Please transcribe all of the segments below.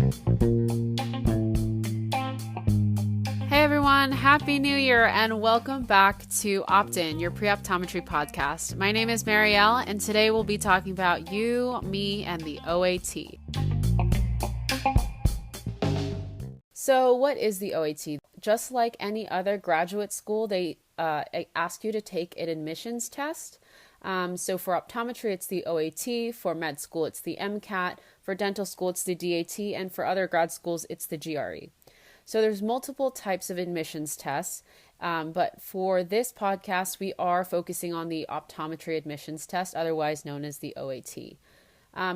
Hey everyone, Happy New Year and welcome back to Opt-in, your pre-optometry podcast. My name is Marielle and today we'll be talking about you, me, and the OAT. So what is the OAT? Just like any other graduate school, they ask you to take an admissions test. So for optometry, it's the OAT. For med school, it's the MCAT. For dental school, it's the DAT. And for other grad schools, it's the GRE. So there's multiple types of admissions tests. But for this podcast, we are focusing on the optometry admissions test, otherwise known as the OAT.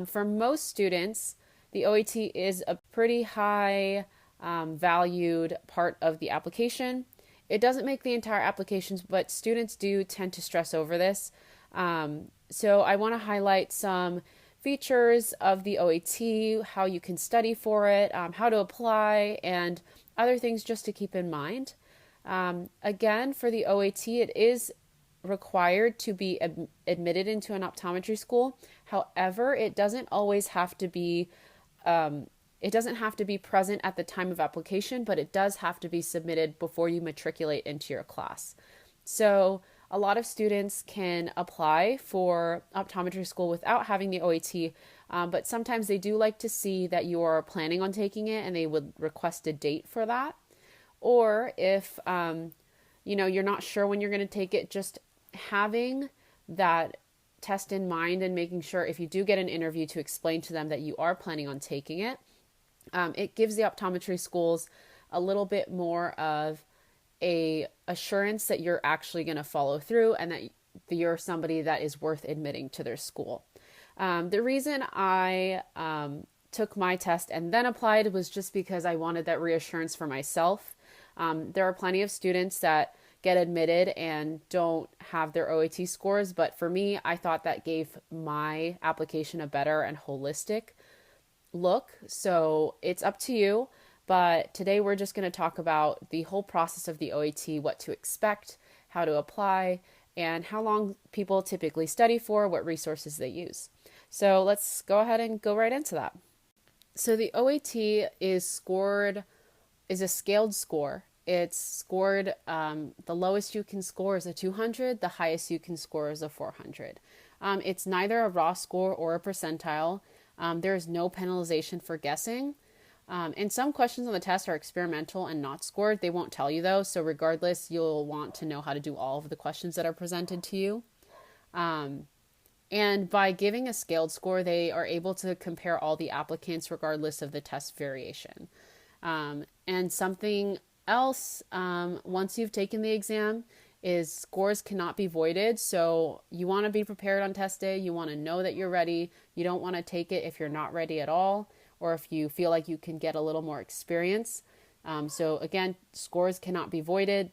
For most students, the OAT is a pretty high valued part of the application. It doesn't make the entire applications, but students do tend to stress over this. So I want to highlight some features of the OAT, how you can study for it, how to apply, and other things just to keep in mind. Again, for the OAT, it is required to be admitted into an optometry school. However, it doesn't always have to be present at the time of application, but it does have to be submitted before you matriculate into your class. So a lot of students can apply for optometry school without having the OAT, but sometimes they do like to see that you are planning on taking it and they would request a date for that. Or if you're not sure when you're going to take it, just having that test in mind and making sure if you do get an interview to explain to them that you are planning on taking it. It gives the optometry schools a little bit more of a assurance that you're actually going to follow through and that you're somebody that is worth admitting to their school. The reason I took my test and then applied was just because I wanted that reassurance for myself. There are plenty of students that get admitted and don't have their OAT scores, but for me, I thought that gave my application a better and holistic look. So it's up to you, but today we're just going to talk about the whole process of the OAT, what to expect, how to apply, and how long people typically study for, what resources they use. So let's go ahead and go right into that. So the OAT is a scaled score. It's scored, the lowest you can score is a 200, the highest you can score is a 400. It's neither a raw score or a percentile. There is no penalization for guessing. And some questions on the test are experimental and not scored. They won't tell you though. So regardless, you'll want to know how to do all of the questions that are presented to you. And by giving a scaled score, they are able to compare all the applicants regardless of the test variation. And something else, once you've taken the exam, is scores cannot be voided. So you want to be prepared on test day. You want to know that you're ready. You don't want to take it if you're not ready at all, or if you feel like you can get a little more experience. So again, scores cannot be voided.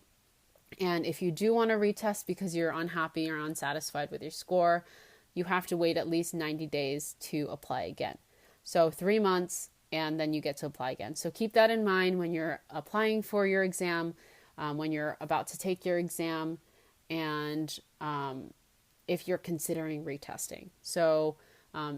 And if you do want to retest because you're unhappy or unsatisfied with your score, you have to wait at least 90 days to apply again. So 3 months, and then you get to apply again. So keep that in mind when you're applying for your exam, when you're about to take your exam, and if you're considering retesting. So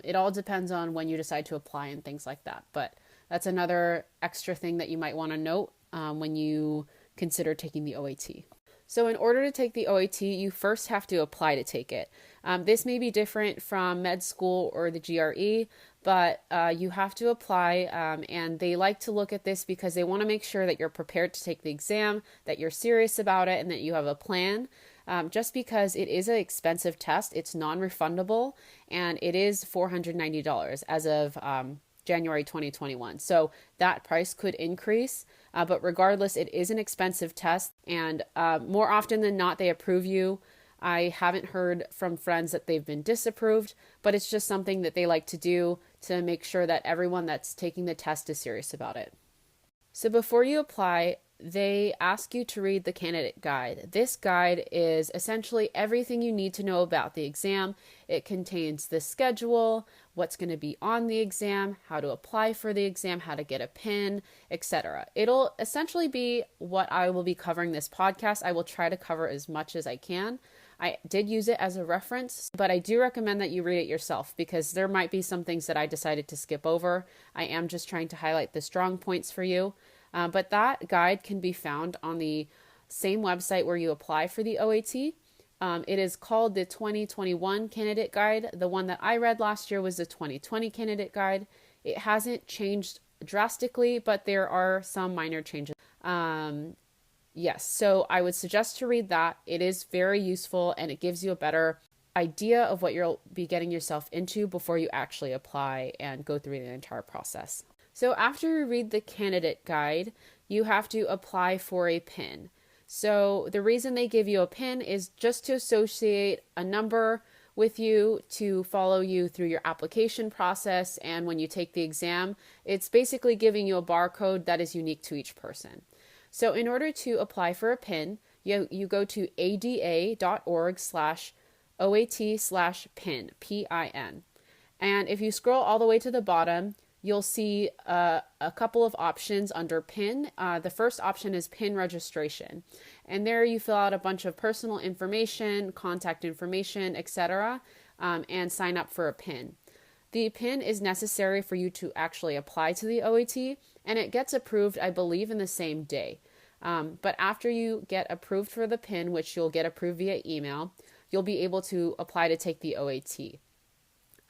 it all depends on when you decide to apply and things like that. But that's another extra thing that you might want to note when you consider taking the OAT. So in order to take the OAT, you first have to apply to take it. This may be different from med school or the GRE, but you have to apply, and they like to look at this because they want to make sure that you're prepared to take the exam, that you're serious about it, and that you have a plan. Just because it is an expensive test, it's non-refundable, and it is $490 as of January 2021. So that price could increase, but regardless, it is an expensive test, and more often than not, they approve you. I haven't heard from friends that they've been disapproved, but it's just something that they like to do to make sure that everyone that's taking the test is serious about it. So before you apply, they ask you to read the candidate guide. This guide is essentially everything you need to know about the exam. It contains the schedule, what's going to be on the exam, how to apply for the exam, how to get a pin, etc. It'll essentially be what I will be covering this podcast. I will try to cover as much as I can. I did use it as a reference, but I do recommend that you read it yourself because there might be some things that I decided to skip over. I am just trying to highlight the strong points for you. But that guide can be found on the same website where you apply for the OAT. It is called the 2021 Candidate Guide. The one that I read last year was the 2020 Candidate Guide. It hasn't changed drastically, but there are some minor changes. Yes, so I would suggest to read that. It is very useful and it gives you a better idea of what you'll be getting yourself into before you actually apply and go through the entire process. So after you read the candidate guide, you have to apply for a PIN. So the reason they give you a PIN is just to associate a number with you to follow you through your application process. And when you take the exam, it's basically giving you a barcode that is unique to each person. So in order to apply for a PIN, you go to ada.org/OAT/PIN, PIN. And if you scroll all the way to the bottom, you'll see a couple of options under PIN. The first option is PIN registration. And there you fill out a bunch of personal information, contact information, etc., and sign up for a PIN. The PIN is necessary for you to actually apply to the OAT, and it gets approved, I believe, in the same day. But after you get approved for the PIN, which you'll get approved via email, you'll be able to apply to take the OAT.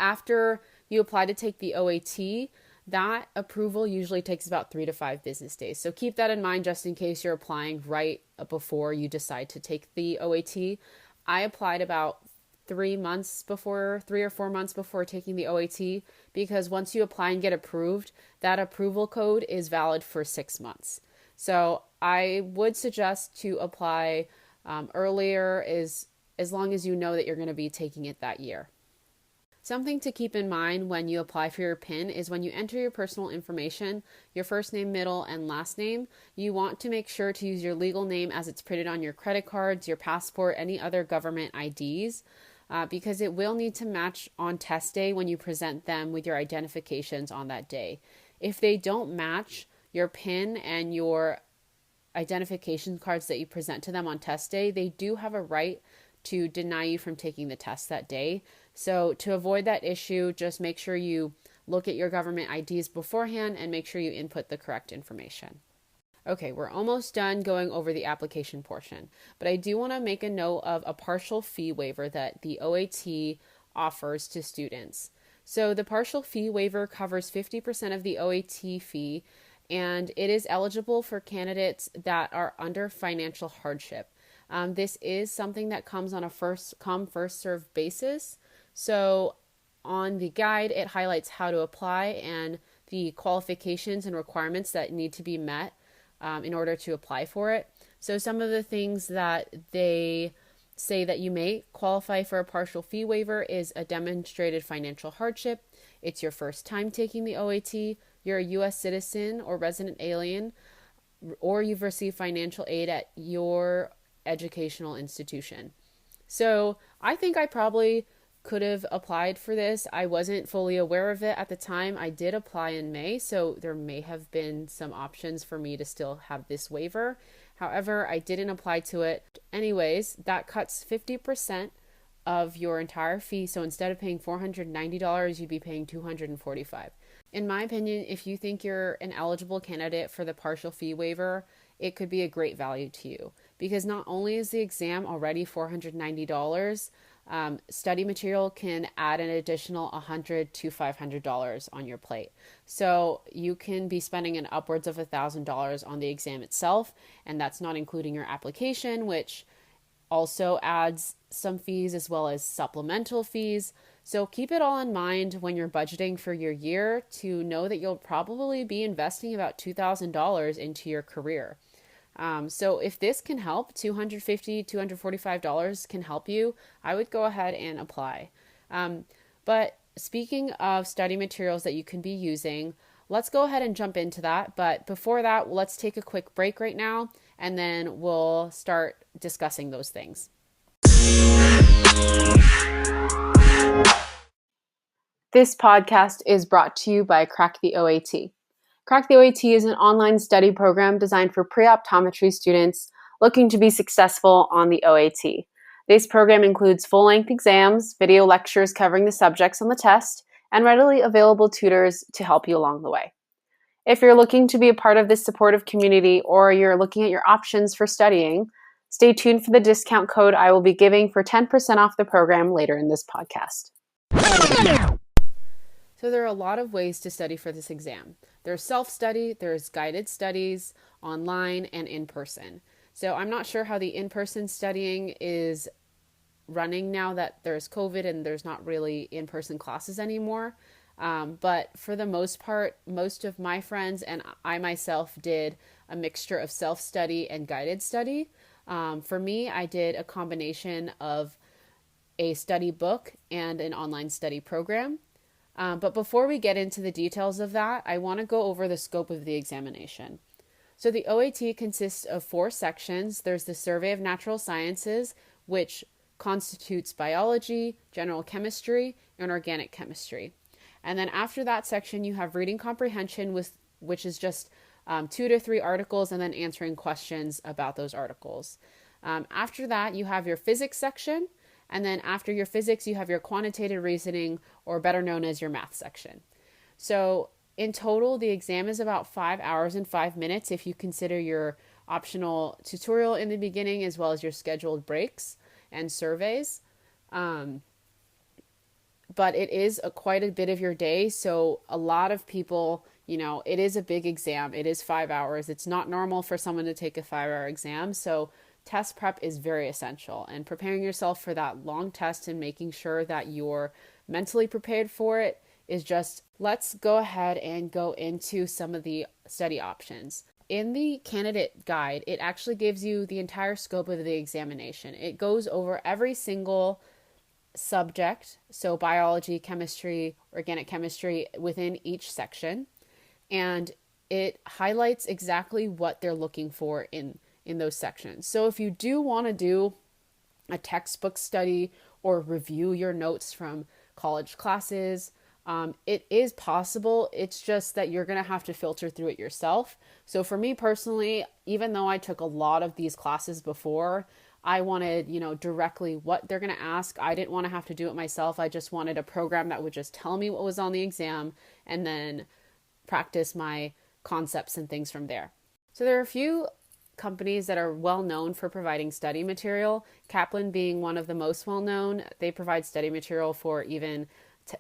After you apply to take the OAT, that approval usually takes about 3 to 5 business days. So keep that in mind just in case you're applying right before you decide to take the OAT. I applied about 3 or 4 months before taking the OAT because once you apply and get approved, that approval code is valid for 6 months. So I would suggest to apply earlier as long as you know that you're going to be taking it that year. Something to keep in mind when you apply for your PIN is when you enter your personal information, your first name, middle, and last name, you want to make sure to use your legal name as it's printed on your credit cards, your passport, any other government IDs, because it will need to match on test day when you present them with your identifications on that day. If they don't match your PIN and your identification cards that you present to them on test day, they do have a right to deny you from taking the test that day. So to avoid that issue, just make sure you look at your government IDs beforehand and make sure you input the correct information. Okay, we're almost done going over the application portion, but I do want to make a note of a partial fee waiver that the OAT offers to students. So the partial fee waiver covers 50% of the OAT fee, and it is eligible for candidates that are under financial hardship. This is something that comes on a first come, first served basis. So on the guide, it highlights how to apply and the qualifications and requirements that need to be met in order to apply for it. So some of the things that they say that you may qualify for a partial fee waiver is a demonstrated financial hardship. It's your first time taking the OAT. You're a U.S. citizen or resident alien, or you've received financial aid at your educational institution. So I think I probably could have applied for this. I wasn't fully aware of it at the time. I did apply in May, so there may have been some options for me to still have this waiver. However, I didn't apply to it. Anyways, that cuts 50% of your entire fee. So instead of paying $490, you'd be paying $245. In my opinion, if you think you're an eligible candidate for the partial fee waiver, it could be a great value to you because not only is the exam already $490, study material can add an additional $100 to $500 on your plate. So you can be spending an upwards of $1,000 on the exam itself, and that's not including your application, which also adds some fees as well as supplemental fees. So keep it all in mind when you're budgeting for your year to know that you'll probably be investing about $2,000 into your career. So if this can help, $250, $245 can help you, I would go ahead and apply. But speaking of study materials that you can be using, let's go ahead and jump into that. But before that, let's take a quick break right now, and then we'll start discussing those things. This podcast is brought to you by Crack the OAT. Crack the OAT is an online study program designed for pre-optometry students looking to be successful on the OAT. This program includes full-length exams, video lectures covering the subjects on the test, and readily available tutors to help you along the way. If you're looking to be a part of this supportive community or you're looking at your options for studying, stay tuned for the discount code I will be giving for 10% off the program later in this podcast. So there are a lot of ways to study for this exam. There's self-study, there's guided studies, online, and in person. So I'm not sure how the in-person studying is running now that there's COVID and there's not really in-person classes anymore. But for the most part, most of my friends and I myself did a mixture of self-study and guided study. For me, I did a combination of a study book and an online study program. But before we get into the details of that, I want to go over the scope of the examination. So the OAT consists of 4 sections. There's the Survey of Natural Sciences, which constitutes biology, general chemistry, and organic chemistry. And then after that section, you have reading comprehension, which is just 2 to 3 articles and then answering questions about those articles. After that, you have your physics section. And then after your physics, you have your quantitative reasoning, or better known as your math section. So in total, the exam is about 5 hours and 5 minutes if you consider your optional tutorial in the beginning as well as your scheduled breaks and surveys. But it is quite a bit of your day. So a lot of people, it is a big exam. It is 5 hours. It's not normal for someone to take a 5-hour exam. So test prep is very essential, and preparing yourself for that long test and making sure that you're mentally prepared for it is just, let's go ahead and go into some of the study options. In the candidate guide, it actually gives you the entire scope of the examination. It goes over every single subject, so biology, chemistry, organic chemistry within each section, and it highlights exactly what they're looking for in those sections. So if you do want to do a textbook study or review your notes from college classes, it is possible. It's just that you're going to have to filter through it yourself. So for me personally, even though I took a lot of these classes before, I wanted, directly what they're going to ask. I didn't want to have to do it myself. I just wanted a program that would just tell me what was on the exam and then practice my concepts and things from there. So there are a few companies that are well known for providing study material, Kaplan being one of the most well known. They provide study material for even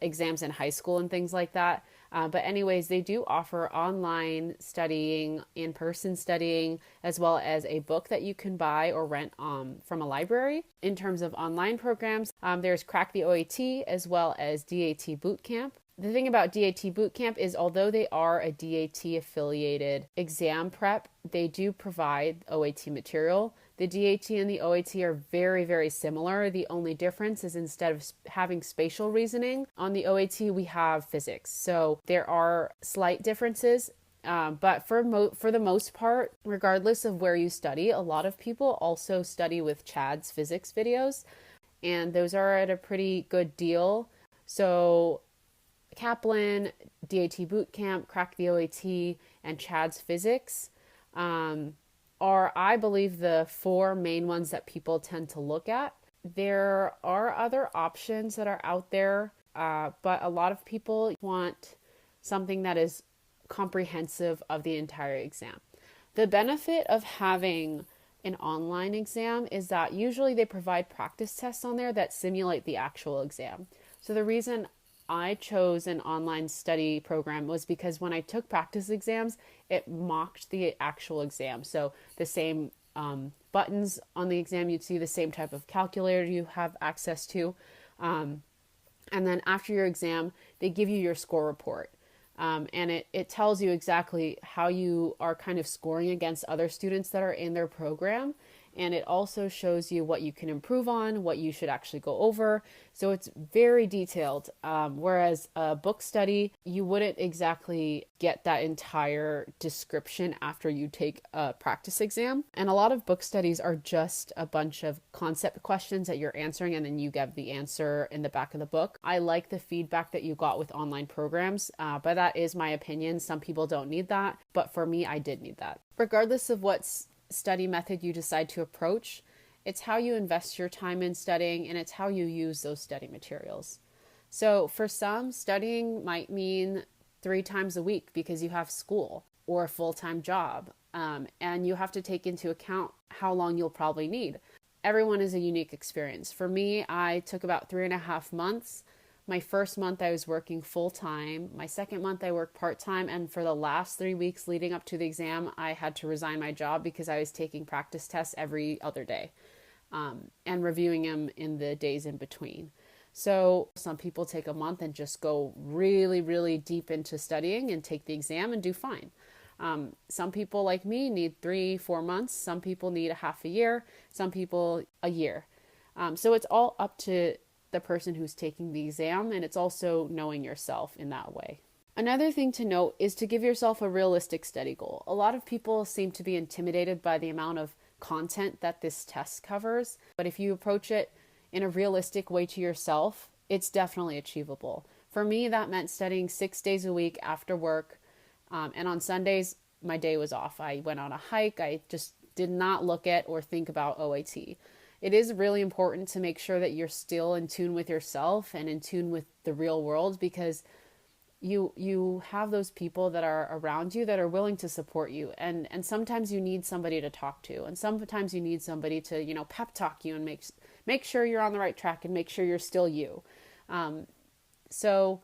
exams in high school and things like that. But anyways, they do offer online studying, in-person studying, as well as a book that you can buy or rent from a library. In terms of online programs, there's Crack the OAT as well as DAT Bootcamp. The thing about DAT Bootcamp is although they are a DAT affiliated exam prep, they do provide OAT material. The DAT and the OAT are very, very similar. The only difference is instead of having spatial reasoning, on the OAT we have physics. So there are slight differences. But for the most part, regardless of where you study, a lot of people also study with Chad's physics videos, and those are at a pretty good deal. So Kaplan, DAT Bootcamp, Crack the OAT, and Chad's Physics are, I believe, the 4 main ones that people tend to look at. There are other options that are out there, but a lot of people want something that is comprehensive of the entire exam. The benefit of having an online exam is that usually they provide practice tests on there that simulate the actual exam. So the reason I chose an online study program was because when I took practice exams, it mocked the actual exam. So the same buttons on the exam, you'd see the same type of calculator you have access to. And then after your exam, they give you your score report. And it tells you exactly how you are kind of scoring against other students that are in their program. And it also shows you what you can improve on, what you should actually go over. So it's very detailed. Whereas a book study, you wouldn't exactly get that entire description after you take a practice exam. And a lot of book studies are just a bunch of concept questions that you're answering, and then you get the answer in the back of the book. I like the feedback that you got with online programs, but that is my opinion. Some people don't need that, but for me, I did need that. Regardless of what study method you decide to approach, It's how you invest your time in studying, and it's how you use those study materials. So for some, studying might mean 3 times a week because you have school or a full-time job, and you have to take into account how long you'll probably need. Everyone is a unique experience. For me, I took about 3.5 months. My first month I was working full-time. My second month I worked part-time, and for the last 3 weeks leading up to the exam, I had to resign my job because I was taking practice tests every other day, and reviewing them in the days in between. So some people take a month and just go really, really deep into studying and take the exam and do fine. Some people like me need 3-4 months. Some people need a half a year. Some people a year. So it's all up to the person who's taking the exam, and it's also knowing yourself in that way. Another thing to note is to give yourself a realistic study goal. A lot of people seem to be intimidated by the amount of content that this test covers, but if you approach it in a realistic way to yourself, it's definitely achievable. For me, that meant studying 6 days a week after work, and on Sundays, my day was off. I went on a hike. I just did not look at or think about OAT. It is really important to make sure that you're still in tune with yourself and in tune with the real world, because you have those people that are around you that are willing to support you, and sometimes you need somebody to talk to, and sometimes you need somebody to pep talk you and make sure you're on the right track and make sure you're still you. So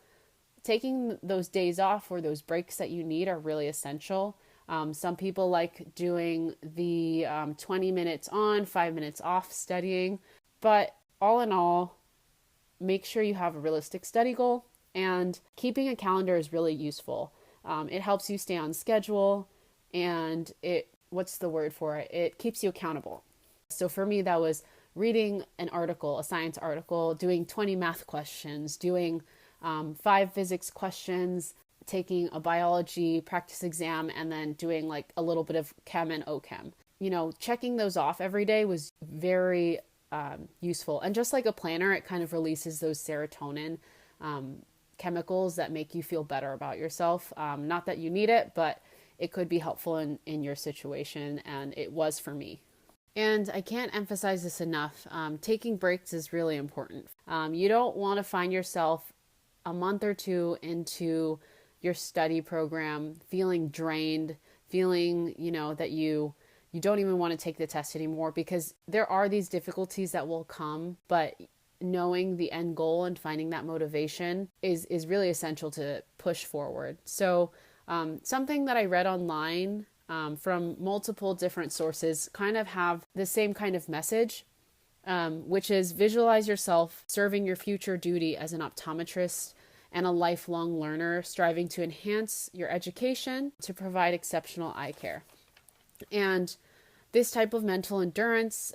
taking those days off or those breaks that you need are really essential. Some people like doing the 20 minutes on, 5 minutes off studying, but all in all, make sure you have a realistic study goal. And keeping a calendar is really useful. It helps you stay on schedule, and what's the word for it? It keeps you accountable. So for me, that was reading an article, a science article, doing 20 math questions, doing 5 physics questions, taking a biology practice exam, and then doing like a little bit of chem and OChem. Checking those off every day was very useful. And just like a planner, it kind of releases those serotonin chemicals that make you feel better about yourself. Not that you need it, but it could be helpful in your situation, and it was for me. And I can't emphasize this enough. Taking breaks is really important. You don't want to find yourself a month or two into your study program feeling drained, feeling, that you don't even want to take the test anymore, because there are these difficulties that will come, but knowing the end goal and finding that motivation is really essential to push forward. So something that I read online from multiple different sources kind of have the same kind of message, which is visualize yourself serving your future duty as an optometrist and a lifelong learner, striving to enhance your education to provide exceptional eye care. And this type of mental endurance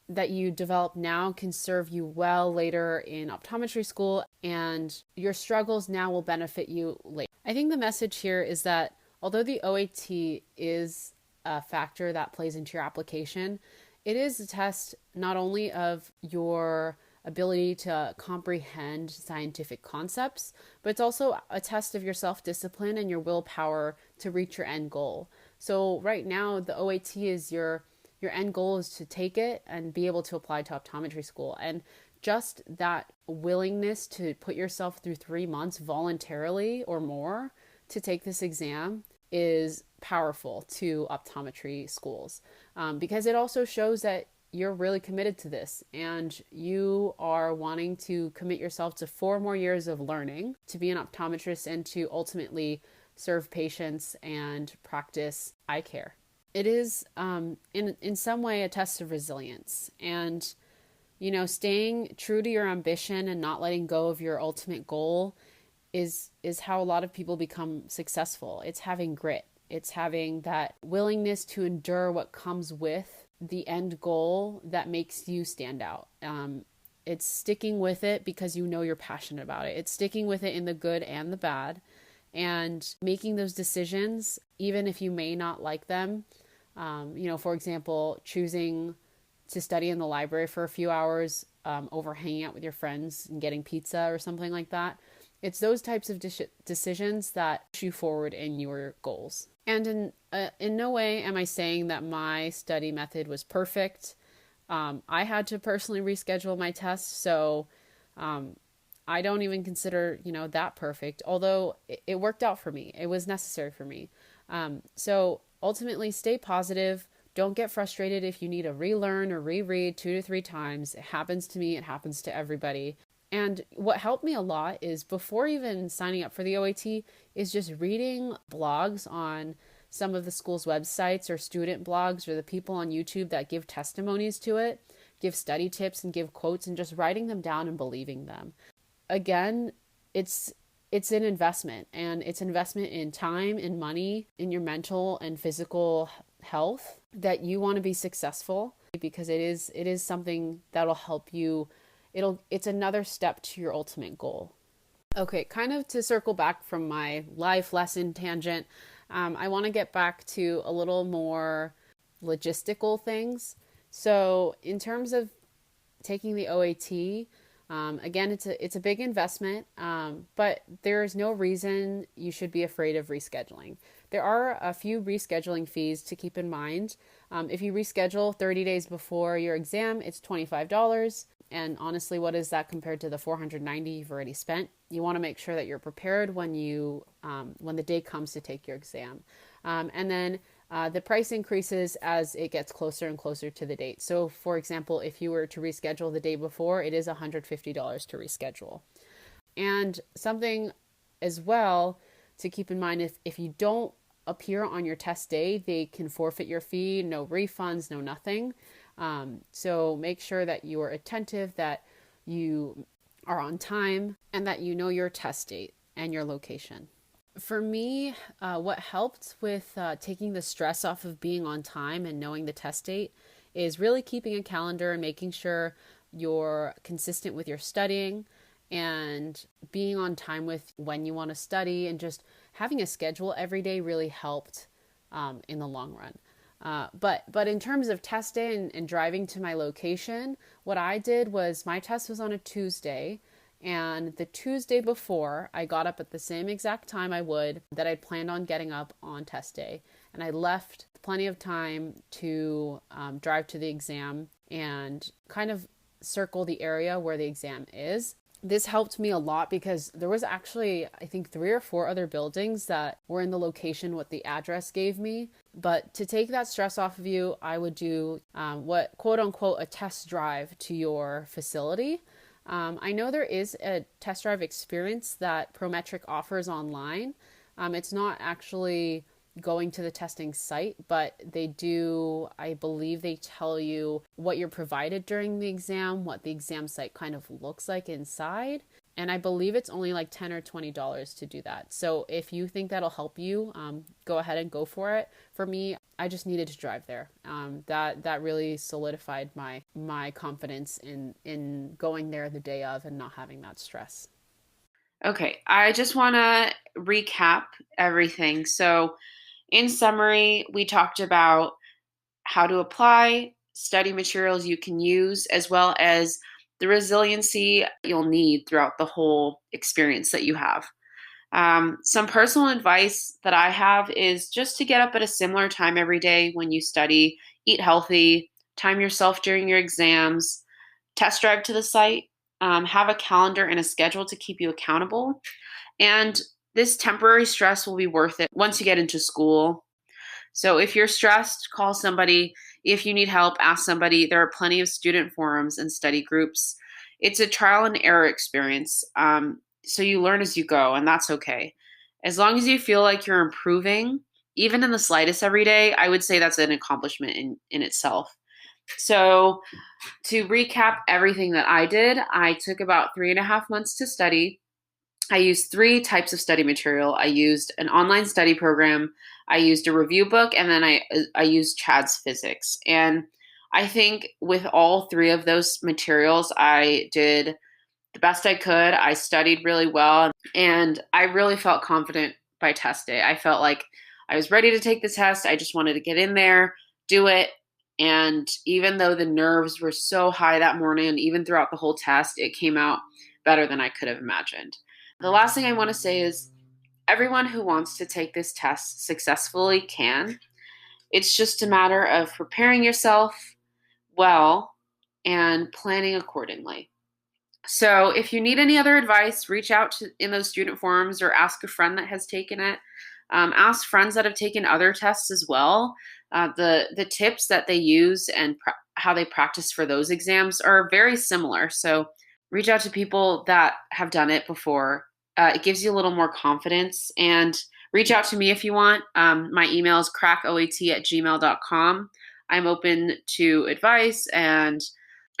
that you develop now can serve you well later in optometry school, and your struggles now will benefit you later. I think the message here is that although the OAT is a factor that plays into your application, it is a test not only of your ability to comprehend scientific concepts, but it's also a test of your self-discipline and your willpower to reach your end goal. So right now, the OAT is your end goal is to take it and be able to apply to optometry school. And just that willingness to put yourself through 3 months voluntarily or more to take this exam is powerful to optometry schools, because it also shows that you're really committed to this and you are wanting to commit yourself to 4 more years of learning to be an optometrist and to ultimately serve patients and practice eye care. It is in some way a test of resilience, and staying true to your ambition and not letting go of your ultimate goal is how a lot of people become successful. It's having grit. It's having that willingness to endure what comes with the end goal that makes you stand out. It's sticking with it because you're passionate about it. It's sticking with it in the good and the bad, and making those decisions even if you may not like them. For example, choosing to study in the library for a few hours over hanging out with your friends and getting pizza or something like that. It's those types of decisions that push you forward in your goals. And in no way am I saying that my study method was perfect. I had to personally reschedule my test, so um, I don't even consider, that perfect, although it worked out for me. It was necessary for me. So ultimately, stay positive. Don't get frustrated if you need to relearn or reread 2 to 3 times. It happens to me, it happens to everybody. And what helped me a lot is before even signing up for the OAT is just reading blogs on some of the school's websites or student blogs or the people on YouTube that give testimonies to it, give study tips and give quotes, and just writing them down and believing them. Again, it's an investment, and it's an investment in time and money, in your mental and physical health, that you want to be successful, because it is something that'll help you. It's another step to your ultimate goal. Okay, kind of to circle back from my life lesson tangent, I want to get back to a little more logistical things. So in terms of taking the OAT, again, it's a big investment, but there is no reason you should be afraid of rescheduling. There are a few rescheduling fees to keep in mind. If you reschedule 30 days before your exam, it's $25. And honestly, what is that compared to the $490 you've already spent? You want to make sure that you're prepared when when the day comes to take your exam. And then the price increases as it gets closer and closer to the date. So, for example, if you were to reschedule the day before, it is $150 to reschedule. And something as well to keep in mind, if you don't appear on your test day, they can forfeit your fee, no refunds, no nothing. So make sure that you are attentive, that you are on time, and that you know your test date and your location. For me, what helped with taking the stress off of being on time and knowing the test date is really keeping a calendar and making sure you're consistent with your studying and being on time with when you want to study, and just having a schedule every day really helped in the long run. But in terms of test day and driving to my location, what I did was my test was on a Tuesday, and the Tuesday before, I got up at the same exact time that I'd planned on getting up on test day. And I left plenty of time to drive to the exam and kind of circle the area where the exam is. This helped me a lot because there was actually, I think, 3 or 4 other buildings that were in the location what the address gave me. But to take that stress off of you, I would do what quote unquote a test drive to your facility. I know there is a test drive experience that Prometric offers online. It's not actually going to the testing site, but they do, I believe they tell you what you're provided during the exam, what the exam site kind of looks like inside. And I believe it's only like $10 or $20 to do that. So if you think that'll help you, go ahead and go for it. For me, I just needed to drive there. That really solidified my confidence in going there the day of and not having that stress. Okay, I just want to recap everything. So, in summary, we talked about how to apply, study materials you can use, as well as the resiliency you'll need throughout the whole experience that you have. Some personal advice that I have is just to get up at a similar time every day when you study, eat healthy, time yourself during your exams, test drive to the site, have a calendar and a schedule to keep you accountable. And this temporary stress will be worth it once you get into school. So if you're stressed, call somebody. If you need help, ask somebody. There are plenty of student forums and study groups. It's a trial and error experience. So you learn as you go, and that's okay. As long as you feel like you're improving, even in the slightest every day, I would say that's an accomplishment in itself. So to recap everything that I did, I took about 3.5 months to study. I used 3 types of study material. I used an online study program, I used a review book, and then I used Chad's physics. And I think with all 3 of those materials, I did the best I could. I studied really well, and I really felt confident by test day. I felt like I was ready to take the test. I just wanted to get in there, do it. And even though the nerves were so high that morning, and even throughout the whole test, it came out better than I could have imagined. The last thing I want to say is everyone who wants to take this test successfully can. It's just a matter of preparing yourself well and planning accordingly. So if you need any other advice, reach out in those student forums or ask a friend that has taken it. Ask friends that have taken other tests as well. The tips that they use and how they practice for those exams are very similar. So reach out to people that have done it before. It gives you a little more confidence. And reach out to me if you want. My email is crackoat@gmail.com. I'm open to advice and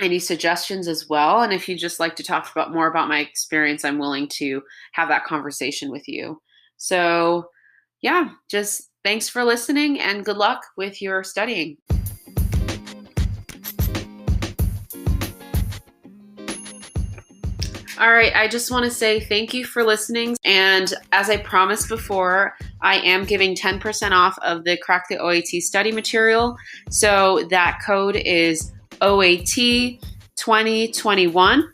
any suggestions as well. And if you just like to talk more about my experience, I'm willing to have that conversation with you. So yeah, just thanks for listening and good luck with your studying. All right, I just want to say thank you for listening. And as I promised before, I am giving 10% off of the Crack the OAT study material. So that code is OAT 2021.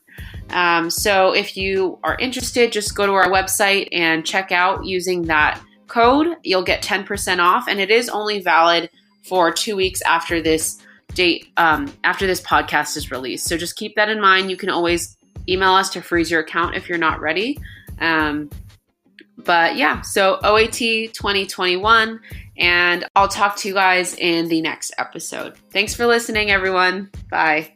So if you are interested, just go to our website and check out using that code. You'll get 10% off, and it is only valid for 2 weeks after this date, after this podcast is released. So just keep that in mind. You can always email us to freeze your account if you're not ready. But yeah, so OAT 2021, and I'll talk to you guys in the next episode. Thanks for listening, everyone. Bye.